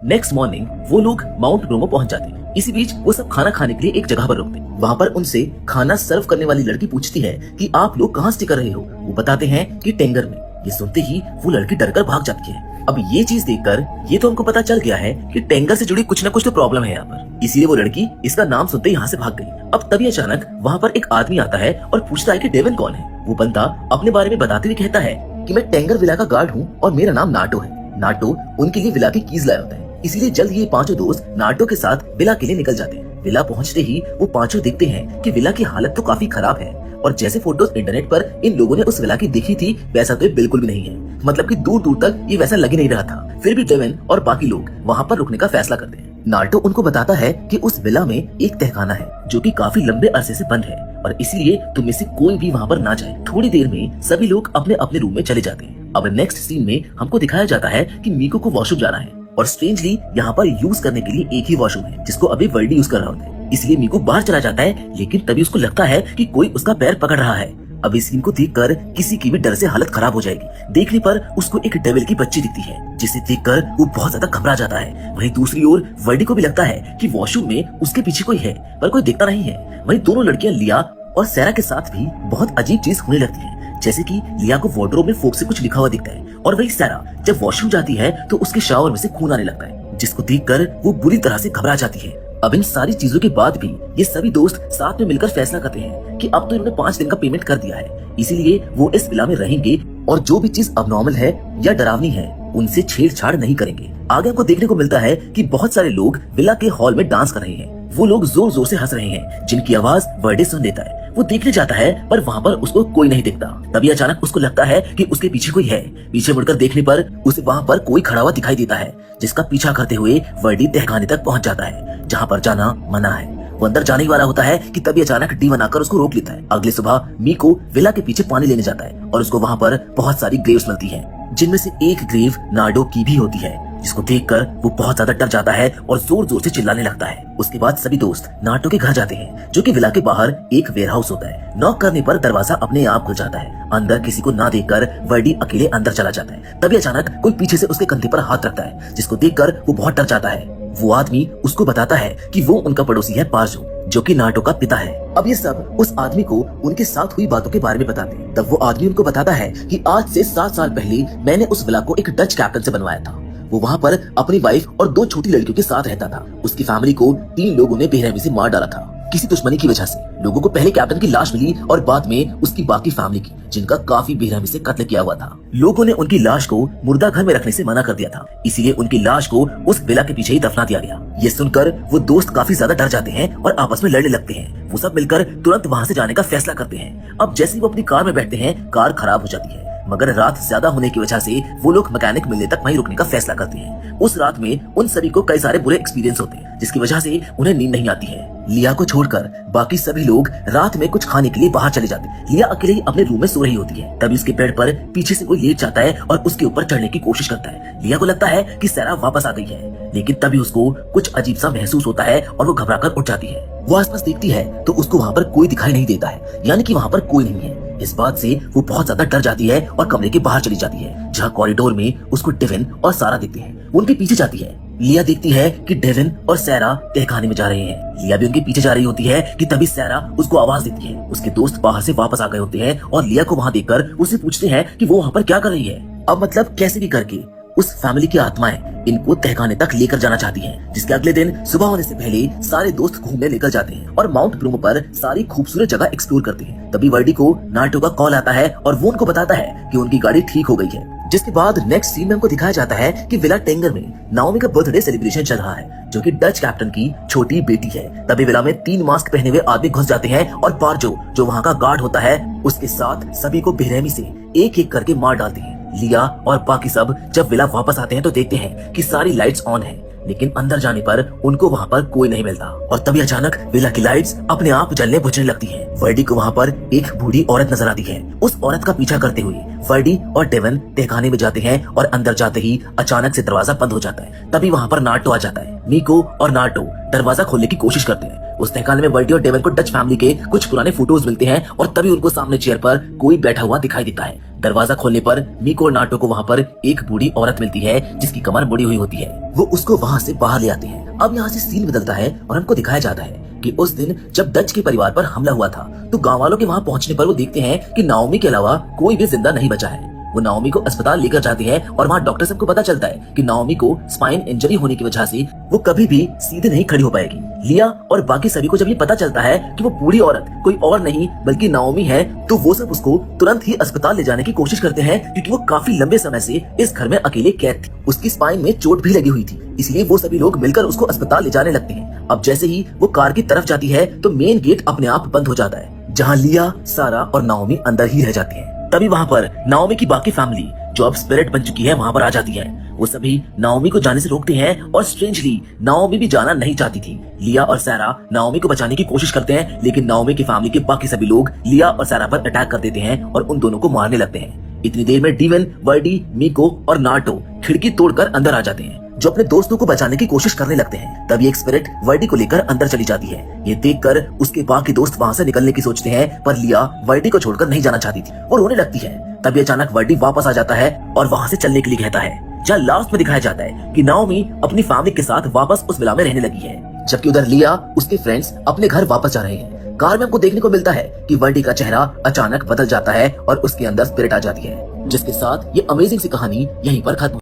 Next morning वो लोग mount bromo पहुंच जाते हैं। इसी बीच वो सब खाना खाने के लिए एक जगह पर रुकते हैं। वहाँ पर उनसे खाना सर्व करने वाली लड़की पूछती है कि आप लोग कहाँ स्टे कर रहे हो। वो बताते हैं कि टेंगर में। ये सुनते ही वो लड़की डरकर भाग जाती है। अब ये चीज देखकर ये तो हमको पता चल गया है कि टेंगर से जुड़ी कुछ न कुछ तो प्रॉब्लम है यहाँ पर, इसीलिए वो लड़की इसका नाम सुनते यहाँ से भाग गई। अब तभी अचानक वहाँ पर एक आदमी आता है और पूछता है कि डेविन कौन है। वो बंदा अपने बारे में बताते हुए कहता है कि मैं टेंगर विला का गार्ड हूँ और मेरा नाम नाटो है। नाटो उनके लिए विला की कीज लाया होता है, इसीलिए जल्द ये पांचों दोस्त नाटो के साथ विला के लिए निकल जाते हैं। विला पहुंचते ही वो पांचों देखते हैं कि विला की हालत तो काफी खराब है और जैसे फोटोज इंटरनेट पर इन लोगों ने उस विला की देखी थी वैसा तो ये बिल्कुल भी नहीं है। मतलब कि दूर दूर तक ये वैसा लग ही नहीं रहा था। फिर भी डेविन और बाकी लोग वहाँ पर रुकने का फैसला करते हैं। नाटो उनको बताता है कि उस विला में एक तहखाना है जो कि काफी लंबे अरसे से बंद है और इसीलिए तुम में से कोई भी वहाँ पर ना जाए। थोड़ी देर में सभी लोग अपने अपने रूम में चले जाते हैं। अब नेक्स्ट सीन में हमको दिखाया जाता है कि मीको को वॉशरूम जाना है और स्ट्रेंजली यहाँ पर यूज करने के लिए एक ही वॉशरूम है जिसको अभी वर्डी यूज कर रहा होता है। इसलिए मीको बाहर चला जाता है, लेकिन तभी उसको लगता है कि कोई उसका पैर पकड़ रहा है। अब इस सीन को देखकर किसी की भी डर से हालत खराब हो जाएगी। देखने पर उसको एक डेविल की बच्ची दिखती है जिसे देखकर वो बहुत ज्यादा घबरा जाता है। वहीं दूसरी ओर वर्डी को भी लगता है कि वॉशरूम में उसके पीछे कोई है पर कोई दिखता नहीं है। वहीं दोनों लड़कियां लिया और सैरा के साथ भी बहुत अजीब चीज होने लगती है, जैसे कि लिया को वार्डरोब में फोक से कुछ लिखा हुआ दिखता है और वही सैरा जब वॉशरूम जाती है तो उसके शावर में से खून आने लगता है, जिसको देखकर वो बुरी तरह से घबरा जाती है। अब इन सारी चीजों के बाद भी ये सभी दोस्त साथ में मिलकर फैसला करते हैं कि अब तो इन्होंने 5 दिन का पेमेंट कर दिया है, इसीलिए वो इस विला में रहेंगे और जो भी चीज अबनॉर्मल है या डरावनी है उनसे छेड़छाड़ नहीं करेंगे। आगे हमको देखने को मिलता है कि बहुत सारे लोग विला के हॉल में डांस कर रहे हैं। वो लोग जोर जोर से हंस रहे हैं जिनकी आवाज वर्डे सुन लेता है। वो देखने जाता है पर वहाँ पर उसको कोई नहीं दिखता। तभी अचानक उसको लगता है कि उसके पीछे कोई है। पीछे मुड़कर देखने पर उसे वहाँ पर कोई खड़ा हुआ दिखाई देता है, जिसका पीछा करते हुए वर्डी तहखाने तक पहुँच जाता है जहाँ पर जाना मना है। वो अंदर जाने वाला होता है कि तभी अचानक डीवन आकर उसको रोक लेता है। अगले सुबह मीको विला के पीछे पानी लेने जाता है और उसको वहाँ पर बहुत सारी ग्रेव्स मिलती है, जिनमें से एक ग्रेव नार्डो की भी होती है, जिसको देखकर वो बहुत ज्यादा डर जाता है और जोर जोर से चिल्लाने लगता है। उसके बाद सभी दोस्त नाटो के घर जाते हैं, जो कि विला के बाहर एक वेयरहाउस होता है। नॉक करने पर दरवाजा अपने आप खुल जाता है। अंदर किसी को ना देखकर वर्डी अकेले अंदर चला जाता है। तभी अचानक कोई पीछे से उसके कंधे पर हाथ रखता है, जिसको देखकर वो बहुत डर जाता है। वो आदमी उसको बताता है कि वो उनका पड़ोसी है पार्जो, जो कि नाटो का पिता है। अब ये सब उस आदमी को उनके साथ हुई बातों के बारे में बताते हैं। तब वो आदमी उनको बताता है कि आज से 7 साल पहले मैंने उस विला को एक डच कैप्टन से बनवाया था। वो वहाँ पर अपनी वाइफ और 2 छोटी लड़कियों के साथ रहता था। उसकी फैमिली को 3 लोगों ने बेरहमी से मार डाला था किसी दुश्मनी की वजह से। लोगों को पहले कैप्टन की लाश मिली और बाद में उसकी बाकी फैमिली की, जिनका काफी बेरहमी से कत्ल किया हुआ था। लोगों ने उनकी लाश को मुर्दा घर में रखने से मना कर दिया था, इसीलिए उनकी लाश को उस विला के पीछे ही दफना दिया गया। ये सुनकर वो दोस्त काफी ज्यादा डर जाते हैं और आपस में लड़ने लगते हैं। वो सब मिलकर तुरंत वहाँ से जाने का फैसला करते हैं। अब जैसे ही वो अपनी कार में बैठते हैं, कार खराब हो जाती है, मगर रात ज्यादा होने की वजह से वो लोग मैकेनिक मिलने तक वहीं रुकने का फैसला करते हैं। उस रात में उन सभी को कई सारे बुरे एक्सपीरियंस होते हैं, जिसकी वजह से उन्हें नींद नहीं आती है। लिया को छोड़कर बाकी सभी लोग रात में कुछ खाने के लिए बाहर चले जाते हैं। लिया अकेले ही अपने रूम में सो रही होती है। तभी उसके बेड पर पीछे से कोई लेट जाता है और उसके ऊपर चढ़ने की कोशिश करता है। लिया को लगता है कि सैरा वापस आ गई है, लेकिन तभी उसको कुछ अजीब सा महसूस होता है और वो घबराकर उठ जाती है। वो आसपास देखती है तो उसको वहाँ पर कोई दिखाई नहीं देता है, यानी कि वहाँ पर कोई नहीं है। इस बात से वो बहुत ज्यादा डर जाती है और कमरे के बाहर चली जाती है, जहाँ कॉरिडोर में उसको डेविन और सारा दिखते हैं। वो उनके पीछे जाती है। लिया देखती है कि डेविन और सैरा तहखाने में जा रहे हैं। लिया भी उनके पीछे जा रही होती है कि तभी सैरा उसको आवाज देती है। उसके दोस्त बाहर से वापस आ गए होते हैं और लिया को वहाँ देखकर उससे पूछते हैं कि वो वहाँ पर क्या कर रही है। अब मतलब कैसे भी करके उस फैमिली की आत्माएं इनको तहखाने तक लेकर जाना चाहती हैं, जिसके अगले दिन सुबह होने से पहले सारे दोस्त घूमने निकल जाते हैं और माउंट ब्रूमो पर सारी खूबसूरत जगह एक्सप्लोर करते हैं। तभी वर्डी को नाटो का कॉल आता है और वो उनको बताता है कि उनकी गाड़ी ठीक हो गई है। जिसके बाद नेक्स्ट सीन में हमको दिखाया जाता है कि विला टेंगर में नाओमी का बर्थडे सेलिब्रेशन चल रहा है, जो कि डच कैप्टन की छोटी बेटी है। तभी विला में 3 मास्क पहने हुए आदमी घुस जाते हैं और पार्जो, जो वहाँ का गार्ड होता है, उसके साथ सभी को बेरहमी से एक एक करके मार डालते हैं। लिया और बाकी सब जब विला वापस आते हैं तो देखते हैं कि सारी लाइट्स ऑन है, लेकिन अंदर जाने पर उनको वहाँ पर कोई नहीं मिलता। और तभी अचानक विला की लाइट्स अपने आप जलने बुझने लगती हैं। वर्डी को वहाँ पर एक बूढ़ी औरत नजर आती है। उस औरत का पीछा करते हुए वर्डी और डेवन तहखाने में जाते हैं और अंदर जाते ही अचानक से दरवाजा बंद हो जाता है। तभी वहाँ पर नाटो आ जाता है। मीको और नाटो दरवाजा खोलने की कोशिश करते हैं। उस तहखाने में वर्डी और डेवन को डच फैमिली के कुछ पुराने फोटोज मिलते हैं और तभी उनको सामने चेयर पर कोई बैठा हुआ दिखाई देता है। दरवाजा खोलने पर मीको और नाटो को वहाँ पर एक बूढ़ी औरत मिलती है जिसकी कमर मुड़ी हुई होती है। वो उसको वहाँ से बाहर ले आते हैं। अब यहाँ से सीन बदलता है और हमको दिखाया जाता है कि उस दिन जब डच के परिवार पर हमला हुआ था तो गाँव वालों के वहाँ पहुँचने पर वो देखते हैं कि नाओमी के अलावा कोई भी जिंदा नहीं बचा है। वो नाओमी को अस्पताल लेकर जाते हैं और वहाँ डॉक्टर सबको पता चलता है कि नाओमी को स्पाइन इंजरी होने की वजह से वो कभी भी सीधे नहीं खड़ी हो पाएगी। लिया और बाकी सभी को जब ये पता चलता है कि वो बूढ़ी औरत कोई और नहीं बल्कि नाओमी है तो वो सब उसको तुरंत ही अस्पताल ले जाने की कोशिश करते हैं, क्योंकि वो काफी लंबे समय से इस घर में अकेले कैद थी। उसकी स्पाइन में चोट भी लगी हुई थी, इसलिए वो सभी लोग मिलकर उसको अस्पताल ले जाने लगते हैं। अब जैसे ही वो कार की तरफ जाती है तो मेन गेट अपने आप बंद हो जाता है, जहाँ लिया, सारा और नाओमी अंदर ही रह जाती है। तभी वहाँ पर नाओमी की बाकी फैमिली जो अब स्पिरिट बन चुकी है वहाँ पर आ जाती है। वो सभी नाओमी को जाने से रोकते हैं और स्ट्रेंजली नाओमी भी जाना नहीं चाहती थी। लिया और सारा नाओमी को बचाने की कोशिश करते हैं, लेकिन नाओमी की फैमिली के बाकी सभी लोग लिया और सारा पर अटैक कर देते हैं और उन दोनों को मारने लगते हैं। इतनी देर में डीवन, वर्डी, मीको और नाटो खिड़की तोड़कर अंदर आ जाते हैं, जो अपने दोस्तों को बचाने की कोशिश करने लगते हैं। तभी एक स्पिरिट वर्डी को लेकर अंदर चली जाती है। ये देखकर उसके बाकी दोस्त वहाँ से निकलने की सोचते हैं, पर लिया वर्डी को छोड़कर नहीं जाना चाहती थी। वो रोने लगती है। तभी अचानक वर्डी वापस आ जाता है और वहाँ से चलने के लिए कहता है, जहाँ लास्ट में दिखाया जाता है कि नाओमी अपनी फैमिली के साथ वापस उस विला में रहने लगी है, जबकि उधर लिया, उसके फ्रेंड्स अपने घर वापस जा रहे हैं। कार में हमको देखने को मिलता है कि वर्डी का चेहरा अचानक बदल जाता है और उसके अंदर स्पिरिट आ जाती है, जिसके साथ ये अमेजिंग सी कहानी यहीं पर खत्म।